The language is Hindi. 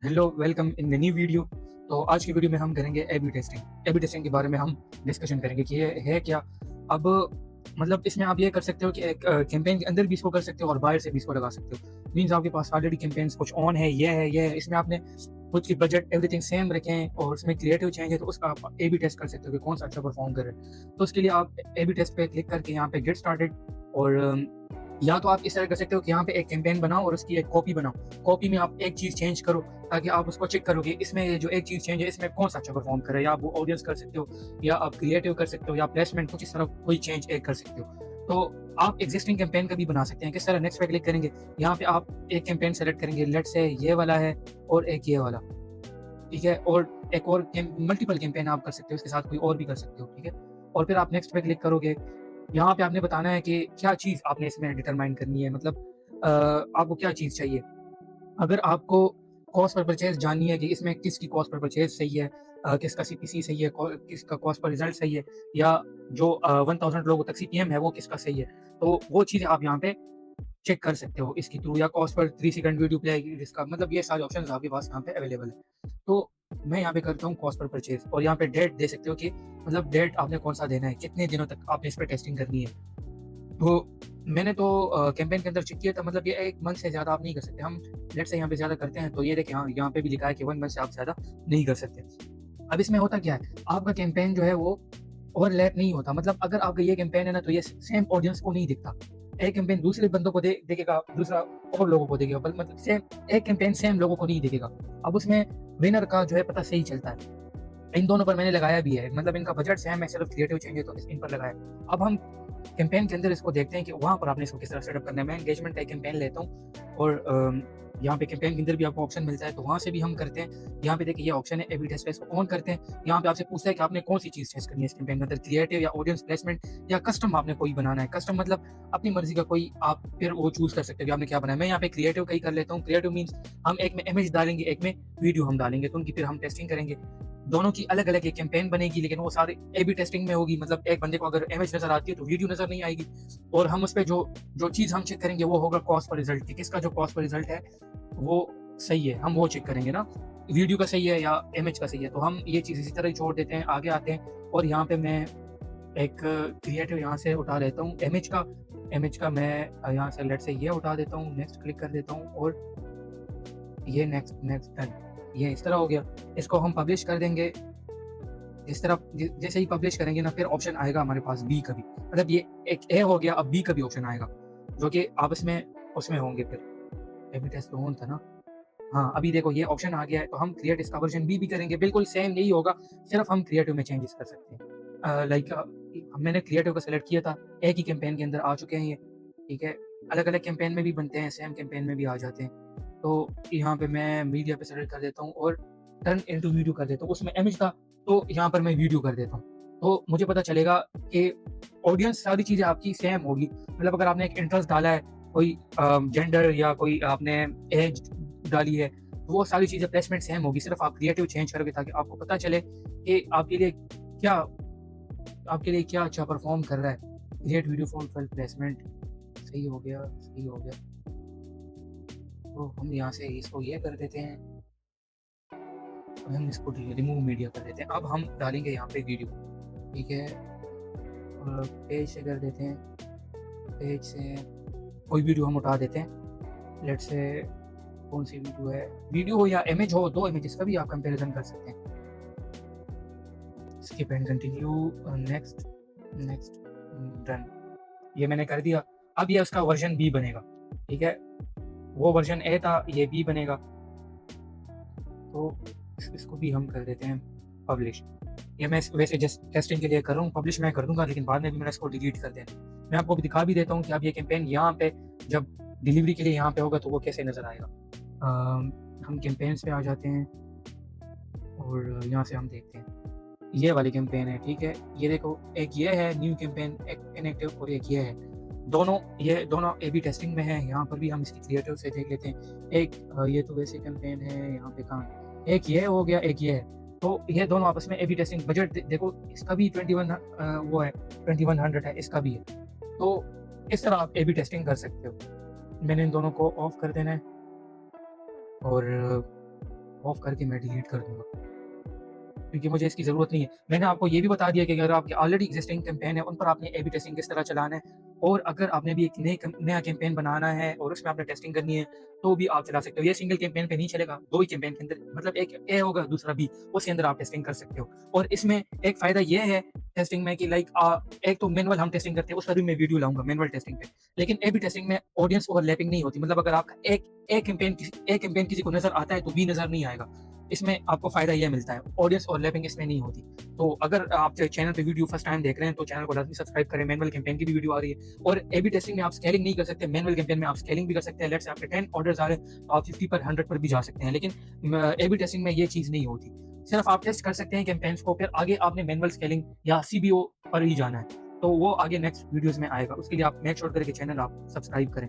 Hello, welcome in the new video. तो आज की वीडियो में हम करेंगे A B testing. A B testing के बारे में हम डिस्कशन करेंगे कि ये है क्या। अब मतलब इसमें आप ये कर सकते हो कि एक कैंपेन के अंदर भी इसको कर सकते हो और बाहर से भी इसको लगा सकते हो। मीन्स आपके पास ऑलरेडी कैंपेन्स कुछ ऑन है, ये है, इसमें आपने खुद की बजट एवरीथिंग सेम रखें और उसमें क्रिएटिव चेंज है, तो उसका आप ए बी टेस्ट कर सकते हो कि कौन सा अच्छा परफॉर्म कर रहा है। तो उसके लिए आप ए बी टेस्ट पे क्लिक करके यहाँ पे गेट स्टार्टेड और या तो आप इस तरह कर सकते हो कि यहाँ पे एक कैंपेन बनाओ और उसकी एक कॉपी बनाओ। कॉपी में आप एक चीज़ चेंज करो ताकि आप उसको चेक करोगे इसमें ये जो एक चीज़ चेंज है इसमें कौन सा अच्छा परफॉर्म कर रहा है, या आप वो ऑडियंस कर सकते हो या आप क्रिएटिव कर सकते हो या प्लेसमेंट, कुछ इस तरह कोई चेंज एक कर सकते हो। तो आप एग्जिस्टिंग कैंपेन का भी बना सकते हैं। किस तरह? नेक्स्ट पे क्लिक करेंगे, यहाँ पे आप एक कैंपेन सेलेक्ट करेंगे, लेट्स से ये वाला है और एक ये वाला, ठीक है, और एक और मल्टीपल कैंपेन आप कर सकते हो, इसके साथ कोई और भी कर सकते हो, ठीक है। और फिर आप नेक्स्ट पे क्लिक करोगे, यहाँ पे आपने बताना है कि क्या चीज़ आपने इसमें डिटरमाइन करनी है, मतलब आपको क्या चीज़ चाहिए। अगर आपको कॉस्ट पर परचेज़ जाननी है कि इसमें किसकी कॉस्ट पर परचेज़ सही है, किसका सीपीसी सही है, किसका कॉस्ट पर रिज़ल्ट सही है, या जो 1000 लोगों तक सीपीएम है वो किसका सही है, तो वो चीज़ें आप यहाँ पे चेक कर सकते हो इसके थ्रू, या cost per 3 second video play आएगी जिसका मतलब ये सारे ऑप्शंस आपके पास यहाँ पे अवेलेबल है। तो मैं यहाँ पे करता हूँ कॉस्ट पर परचेज़ और यहाँ पे डेट दे सकते हो कि मतलब डेट आपने कौन-सा देना है, कितने दिनों तक आपने इस पे टेस्टिंग करनी है। तो मैंने तो कैंपेन के अंदर चेक किया था, मतलब ये 1 मंथ से ज़्यादा आप नहीं कर सकते। हम लेट्स से यहाँ पे ज़्यादा करते हैं, तो ये देखिए हाँ, यहाँ पे भी लिखा है कि 1 मंथ से आप ज़्यादा नहीं कर सकते। अब इसमें होता क्या है, आपका कैंपेन जो है वो ओवरलैप नहीं होता। मतलब अगर आपका ये कैंपेन है ना, तो ये सेम ऑडियंस को नहीं दिखता। एक कैंपेन दूसरे बंदों को दिखेगा, दूसरा और लोगों को दिखेगा, बल मतलब सेम एक कैंपेन सेम लोगों को नहीं दिखेगा। अब उसमें विनर का जो है पता सही चलता है। इन दोनों पर मैंने लगाया भी है, मतलब इनका बजट सेम है, सिर्फ क्रिएटिव चेंज है तो इन पर लगाया। अब हम कैंपेन के अंदर इसको देखते हैं कि वहाँ पर आपने इसको किस तरह सेटअप करना है। मैं एंगेजमेंट एक कैंपेन लेता हूँ और यहाँ पे कैंपेन के अंदर भी आपको ऑप्शन मिलता है, तो वहाँ से भी हम करते हैं। यहाँ पे देखिए ये ऑप्शन है, ए-बी टेस्ट पे इसको ऑन करते हैं। यहाँ पे आपसे पूछता है कि आपने कौन-सी चीज़ टेस्ट करनी है इस कैंपेन के अंदर, क्रिएटिव या ऑडियंस प्लेसमेंट या कस्टम आपने कोई बनाना है। कस्टम मतलब अपनी मर्ज़ी का कोई आप फिर वो चूज़ कर सकते हो कि आपने क्या बनाना है। मैं यहाँ पे क्रिएटिव का ही कर लेता हूँ। क्रिएटिव मीन्स हम एक में इमेज डालेंगे, एक में वीडियो हम डालेंगे, तो उनकी फिर हम टेस्टिंग करेंगे। दोनों की अलग-अलग एक कैंपेन बनेगी, लेकिन वो सारी ए-बी टेस्टिंग में होगी। मतलब एक बंदे को अगर इमेज नज़र आती है तो वीडियो नज़र नहीं आएगी, और हम उसपे जो जो चीज़ हम चेक करेंगे वो होगा कॉस्ट पर रिज़ल्ट, कि किसका जो कॉस्ट पर रिज़ल्ट है वो सही है, हम वो चेक करेंगे ना, वीडियो का सही है या इमेज का सही है। तो हम ये चीज़ इसी तरह ही छोड़ देते हैं, आगे आते हैं और यहाँ पे मैं एक क्रिएटिव यहाँ से उठा लेता हूँ, इमेज का मैं यहाँ से लेट्स से ये उठा देता हूँ, नेक्स्ट क्लिक कर देता हूँ और ये नेक्स्ट नेक्स्ट डन। ये इस तरह हो गया। इसको हम पब्लिश कर देंगे। जिस तरह जैसे ही पब्लिश करेंगे ना, फिर ऑप्शन आएगा हमारे पास बी का भी। मतलब ये एक ए हो गया, अब बी का भी ऑप्शन आएगा, जो कि आपस में उसमें होंगे फिर। ए-बी टेस्ट तो ऑन था ना? हाँ, अभी देखो ये ऑप्शन आ गया है, तो हम क्रिएट इसका वर्ज़न बी भी करेंगे, बिल्कुल सेम यही होगा, सिर्फ़ हम क्रिएटिव में चेंजेस कर सकते हैं। लाइक मैंने क्रिएटिव का सेलेक्ट किया था, एक ही कैंपेन के अंदर आ चुके हैं ये, ठीक है? अलग-अलग कैंपेन में भी बनते हैं, सेम कैंपेन में भी आ जाते हैं। तो यहाँ पे मैं मीडिया पे सेलेक्ट कर देता हूँ और टर्न इंटू वीडियो कर देता हूँ। उसमें इमेज था, तो यहाँ पर मैं वीडियो कर देता हूँ। तो मुझे पता चलेगा कि ऑडियंस सारी चीज़ें आपकी सेम होगी। मतलब अगर आपने एक इंटरेस्ट डाला है, कोई जेंडर या कोई आपने एज डाली है, तो वो सारी चीज़ें प्लेसमेंट सेम होगी, सिर्फ़ आप क्रिएटिव चेंज करोगे ताकि आपको पता चले कि क्या आपके लिए क्या अच्छा परफ़ॉर्म कर रहा है। Create video for full placement, सही हो गया, सही हो गया। तो हम यहाँ से इसको ये कर देते हैं, हम इसको रिमूव मीडिया कर देते हैं। अब हम डालेंगे यहाँ पे वीडियो, ठीक है? पेज से कर देते हैं, पेज से कोई वीडियो हम उठा देते हैं। लेट्स से कौन-सी वीडियो है? वीडियो हो या इमेज हो, 2 इमेजेस का भी आप कंपैरिज़न कर सकते हैं। Skip and continue, next, next, done. ये मैंने कर दिया। अब ये उसका वर्ज़न बी बनेगा, ठीक है? वो वर्ज़न ए था, ये बी बनेगा। तो इसको भी हम कर देते हैं पब्लिश। ये मैं वैसे जस्ट टेस्टिंग के लिए कर रहा हूँ, पब्लिश मैं कर दूँगा, लेकिन बाद में भी मैंने इसको डिलीट कर देना। मैं आपको भी दिखा भी देता हूँ कि अब ये कैंपेन यहाँ पे जब डिलीवरी के लिए यहाँ पे होगा तो वो कैसे नज़र आएगा। हम कैंपेन्स पे आ जाते हैं और यहाँ से हम देखते हैं। ये वाली कैंपेन है, ठीक है? ये देखो, एक ये है न्यू कैंपेन, एक इनएक्टिव, और एक ये है। ये दोनों ए-बी टेस्टिंग में हैं। यहाँ पर भी हम इसकी क्रिएटिव से देख लेते हैं। एक ये तो वैसे कैंपेन है, यहाँ पे कहाँ है? एक ये हो गया, एक ये है। तो ये दोनों आपस में ए-बी टेस्टिंग, बजट देखो इसका भी 21 वो है, 2100 है, इसका भी है। तो इस तरह आप ए-बी टेस्टिंग कर सकते हो। मैंने इन दोनों को ऑफ कर देना है और ऑफ करके मैं डिलीट कर दूँगा, क्योंकि मुझे इसकी ज़रूरत नहीं है। मैंने आपको ये भी बता दिया कि अगर आपके ऑलरेडी एक्जिस्टिंग कैंपेन है, उन पर आपने ए/बी टेस्टिंग किस तरह चलाना है, और अगर आपने भी एक नया कैंपेन बनाना है और उसमें आपने टेस्टिंग करनी है, तो भी आप चला सकते हो। ये सिंगल कैंपेन पे नहीं चलेगा, 2 ही कैंपेन के अंदर, मतलब एक ए होगा, दूसरा बी, उसके अंदर आप टेस्टिंग कर सकते हो। और इसमें एक फ़ायदा ये है टेस्टिंग में कि लाइक एक तो मैनुअल हम टेस्टिंग करते हैं, उसका भी मैं वीडियो लाऊँगा मैनुअल टेस्टिंग पे। लेकिन ए/बी टेस्टिंग में ऑडियंस ओवरलैपिंग नहीं होती, मतलब अगर आपका एक कैंपेन किसी को नज़र आता है, तो बी नज़र नहीं आएगा। इसमें आपको फ़ायदा ये मिलता है, ऑडियंस ओवरलैपिंग इसमें नहीं होती। तो अगर आप चैनल पे वीडियो फर्स्ट टाइम देख रहे हैं, तो चैनल को लाज़मी सब्सक्राइब करें, मैनुअल कैंपेन की भी वीडियो आ रही है। और ए/बी टेस्टिंग में आप स्केलिंग नहीं कर सकते, मैनुअल कैंपेन में आप स्केलिंग भी कर सकते हैं। लेट्स से आपके 10 ऑर्डर्स आ रहे हैं, तो आप 50 पर 100 पर भी जा सकते हैं। लेकिन ए/बी टेस्टिंग में ये चीज़ नहीं होती। सिर्फ आप टेस्ट कर सकते हैं कैंपेन्स को, फिर आगे आपने मैनुअल स्केलिंग या सीबीओ पर ही जाना है। तो वो आगे नेक्स्ट वीडियोज़ में आएगा। उसके लिए आप मेक श्योर करें कि चैनल आप सब्सक्राइब करें।